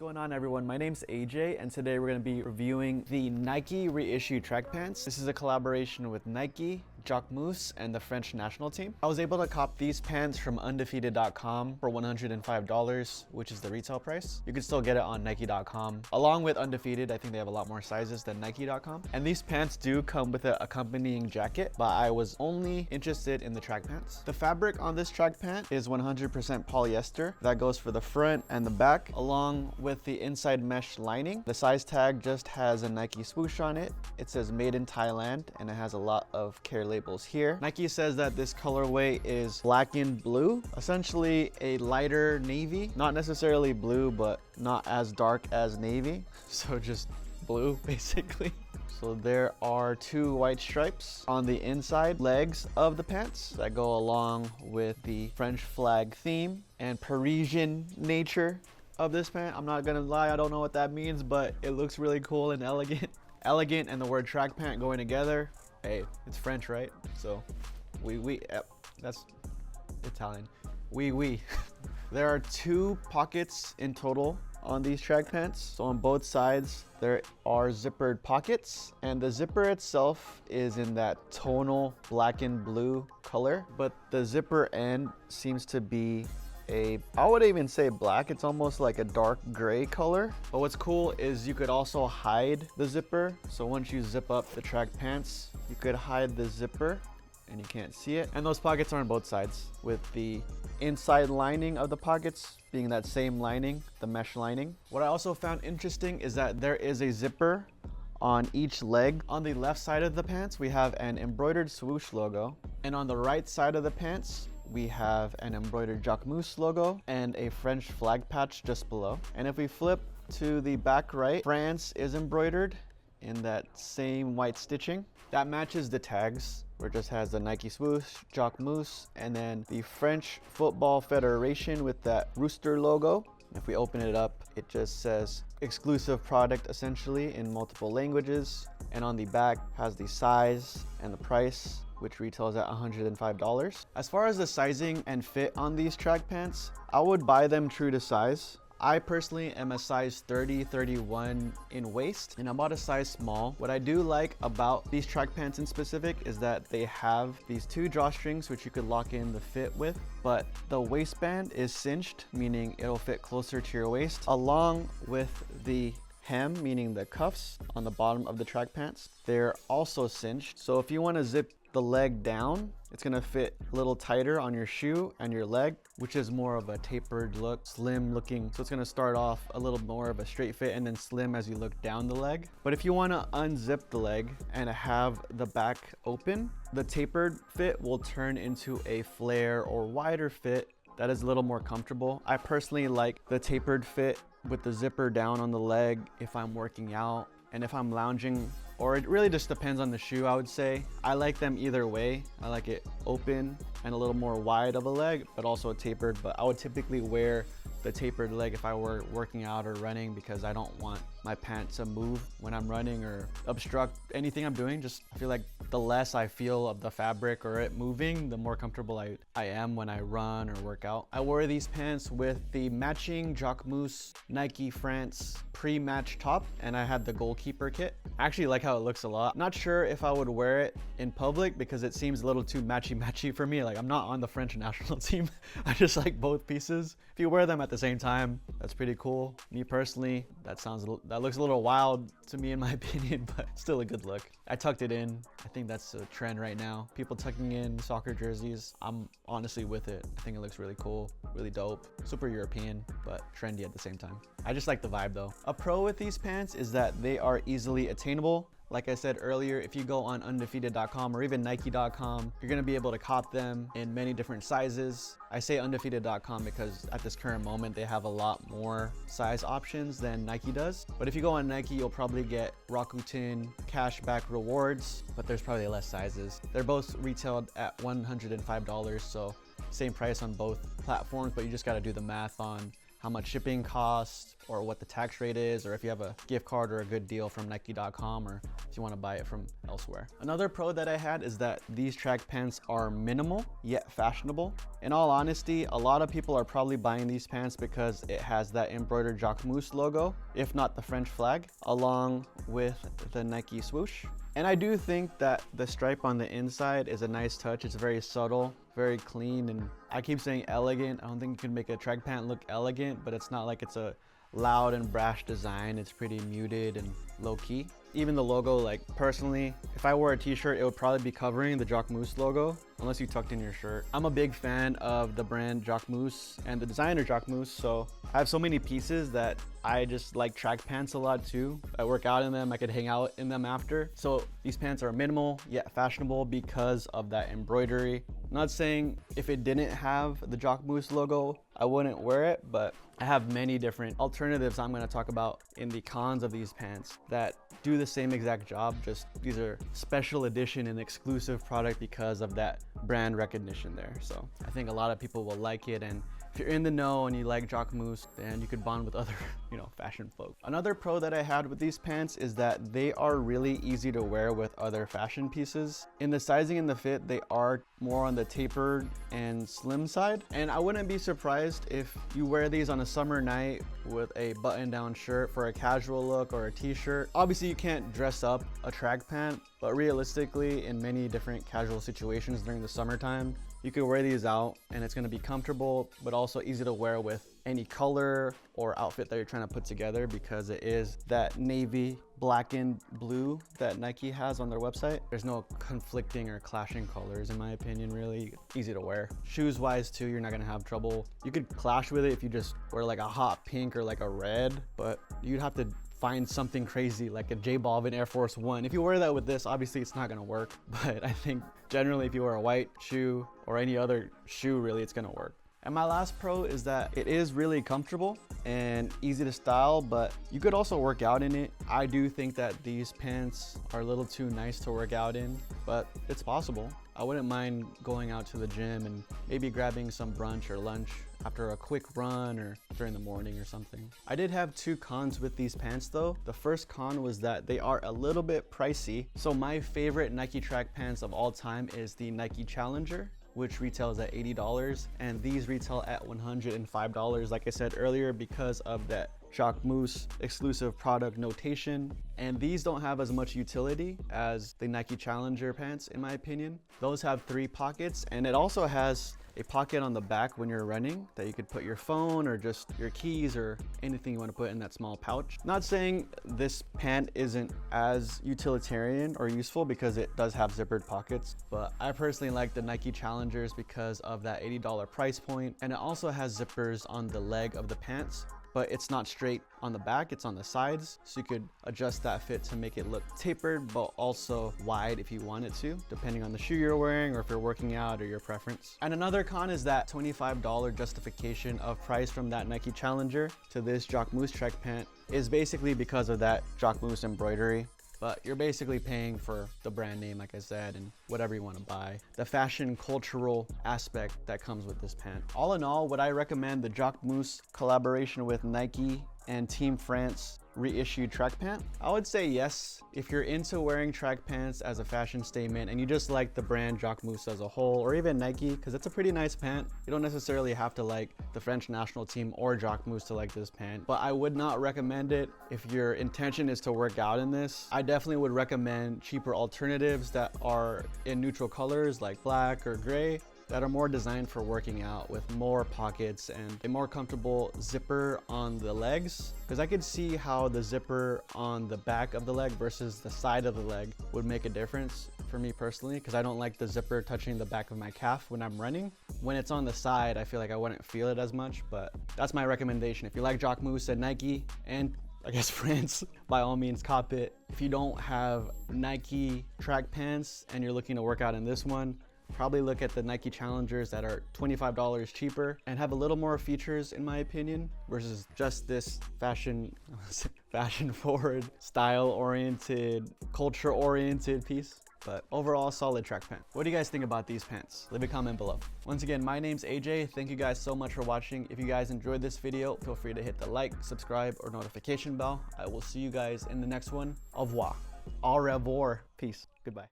going on, everyone? My name's AJ, and today we're going to be reviewing the Nike Reissue track pants. This is a collaboration with Nike, Jacquemus, and the French national team. I was able to cop these pants from undefeated.com for $105, which is the retail price. You can still get it on Nike.com. Along with Undefeated, I think they have a lot more sizes than Nike.com. And these pants do come with an accompanying jacket, but I was only interested in the track pants. The fabric on this track pant is 100% polyester. That goes for the front and the back, along with the inside mesh lining. The size tag just has a Nike swoosh on it. It says made in Thailand, and it has a lot of care labels here. Nike says that this colorway is black and blue, essentially a lighter navy. Not necessarily blue, but not as dark as navy. So just blue, basically. So there are two white stripes on the inside legs of the pants that go along with the French flag theme and Parisian nature of this pant. I'm not gonna lie, I don't know what that means, but it looks really cool and elegant. Elegant and the word track pant going together. Hey, it's French, right? So, that's Italian. Oui. There are two pockets in total on these track pants. So on both sides, there are zippered pockets, and the zipper itself is in that tonal black and blue color, but the zipper end seems to be I would even say black. It's almost like a dark gray color. But what's cool is you could also hide the zipper. So once you zip up the track pants, you could hide the zipper and you can't see it. And those pockets are on both sides, with the inside lining of the pockets being that same lining, the mesh lining. What I also found interesting is that there is a zipper on each leg. On the left side of the pants, we have an embroidered swoosh logo. And on the right side of the pants, we have an embroidered Jacquemus logo and a French flag patch just below. And if we flip to the back right, France is embroidered in that same white stitching. That matches the tags, where it just has the Nike swoosh, Jacquemus, and then the French Football Federation with that rooster logo. If we open it up, it just says exclusive product essentially in multiple languages. And on the back has the size and the price, which retails at $105. As far as the sizing and fit on these track pants, I would buy them true to size. I personally am a size 30, 31 in waist, and I'm about a size small. What I do like about these track pants in specific is that they have these two drawstrings which you could lock in the fit with, but the waistband is cinched, meaning it'll fit closer to your waist, along with the hem, meaning the cuffs on the bottom of the track pants. They're also cinched, so if you want to zip the leg down, it's gonna fit a little tighter on your shoe and your leg, which is more of a tapered look, slim looking. So it's gonna start off a little more of a straight fit and then slim as you look down the leg. But if you wanna unzip the leg and have the back open, the tapered fit will turn into a flare or wider fit that is a little more comfortable. I personally like the tapered fit with the zipper down on the leg if I'm working out, and if I'm lounging, or it really just depends on the shoe, I would say. I like them either way. I like it open and a little more wide of a leg, but also tapered. But I would typically wear the tapered leg if I were working out or running, because I don't want my pants to move when I'm running or obstruct anything I'm doing. Just I feel like the less I feel of the fabric or it moving, the more comfortable I am when I run or work out. I wore these pants with the matching Jacquemus Nike France pre-match top, and I had the goalkeeper kit. I actually like how it looks a lot. Not sure if I would wear it in public because it seems a little too matchy for me. Like, I'm not on the French national team. I just like both pieces. If you wear them at the same time, that's pretty cool. Me personally, that looks a little wild to me in my opinion, but still a good look. I tucked it in. I think that's a trend right now. People tucking in soccer jerseys. I'm honestly with it. I think it looks really cool, really dope. Super European, but trendy at the same time. I just like the vibe though. A pro with these pants is that they are easily attainable. Like I said earlier, if you go on undefeated.com or even nike.com, you're gonna be able to cop them in many different sizes. I say undefeated.com because at this current moment, they have a lot more size options than Nike does. But if you go on Nike, you'll probably get Rakuten cashback rewards, but there's probably less sizes. They're both retailed at $105, so same price on both platforms, but you just gotta do the math on how much shipping costs or what the tax rate is, or if you have a gift card or a good deal from Nike.com, or if you want to buy it from elsewhere. Another pro that I had is that these track pants are minimal yet fashionable. In all honesty, a lot of people are probably buying these pants because it has that embroidered Jacquemus logo, if not the French flag, along with the Nike swoosh. And I do think that the stripe on the inside is a nice touch. It's very subtle, very clean, and I keep saying elegant. I don't think you can make a track pant look elegant, but it's not like it's a loud and brash design. It's pretty muted and low-key. Even the logo, like personally, if I wore a t-shirt, it would probably be covering the Jacquemus logo, unless you tucked in your shirt. I'm a big fan of the brand Jacquemus and the designer Jacquemus, so I have so many pieces that I just like track pants a lot too. I work out in them, I could hang out in them after. So these pants are minimal yet fashionable because of that embroidery. I'm not saying if it didn't have the Jacquemus logo, I wouldn't wear it, but I have many different alternatives I'm gonna talk about in the cons of these pants that do the same exact job, just these are special edition and exclusive product because of that brand recognition there. So I think a lot of people will like it, and if you're in the know and you like Jacquemus, then you could bond with other, fashion folk. Another pro that I had with these pants is that they are really easy to wear with other fashion pieces. In the sizing and the fit, they are more on the tapered and slim side. And I wouldn't be surprised if you wear these on a summer night with a button-down shirt for a casual look or a t-shirt. Obviously, you can't dress up a track pant, but realistically, in many different casual situations during the summertime, you could wear these out and it's gonna be comfortable, but also easy to wear with any color or outfit that you're trying to put together, because it is that navy, black and blue that Nike has on their website. There's no conflicting or clashing colors, in my opinion, really easy to wear. Shoes wise too, you're not gonna have trouble. You could clash with it if you just wear like a hot pink or like a red, but you'd have to find something crazy like a J Balvin Air Force One. If you wear that with this, obviously it's not gonna work, but I think generally if you wear a white shoe or any other shoe, really it's gonna work. And my last pro is that it is really comfortable and easy to style, but you could also work out in it. I do think that these pants are a little too nice to work out in, but it's possible. I wouldn't mind going out to the gym and maybe grabbing some brunch or lunch after a quick run or during the morning or something. I did have two cons with these pants though. The first con was that they are a little bit pricey. So my favorite Nike track pants of all time is the Nike Challenger, which retails at $80, and these retail at $105, like I said earlier, because of that Jacquemus exclusive product notation. And these don't have as much utility as the Nike Challenger pants, in my opinion. Those have 3 pockets, and it also has a pocket on the back when you're running that you could put your phone or just your keys or anything you want to put in that small pouch. Not saying this pant isn't as utilitarian or useful, because it does have zippered pockets, but I personally like the Nike Challengers because of that $80 price point, and it also has zippers on the leg of the pants, but it's not straight on the back, it's on the sides. So you could adjust that fit to make it look tapered, but also wide if you wanted to, depending on the shoe you're wearing or if you're working out or your preference. And another con is that $25 justification of price from that Nike Challenger to this Jacquemus track pant is basically because of that Jacquemus embroidery. But you're basically paying for the brand name, like I said, and whatever you want to buy. The fashion cultural aspect that comes with this pant. All in all, would I recommend the Jacquemus collaboration with Nike and Team France reissued track pant? I would say yes. If you're into wearing track pants as a fashion statement and you just like the brand Jacquemus as a whole, or even Nike, because it's a pretty nice pant. You don't necessarily have to like the French national team or Jacquemus to like this pant, but I would not recommend it if your intention is to work out in this. I definitely would recommend cheaper alternatives that are in neutral colors like black or gray, that are more designed for working out, with more pockets and a more comfortable zipper on the legs. Because I could see how the zipper on the back of the leg versus the side of the leg would make a difference for me personally, because I don't like the zipper touching the back of my calf when I'm running. When it's on the side, I feel like I wouldn't feel it as much, but that's my recommendation. If you like Jacquemus and Nike, and I guess France, by all means cop it. If you don't have Nike track pants and you're looking to work out in this one, probably look at the Nike Challengers that are $25 cheaper and have a little more features, in my opinion, versus just this fashion forward, style oriented, culture oriented piece. but overall solid track pant. What do you guys think about these pants? Leave a comment below. Once again, my name's AJ. Thank you guys so much for watching. If you guys enjoyed this video, feel free to hit the like, subscribe, or notification bell. I will see you guys in the next one. Au revoir. Au revoir. Peace. Goodbye.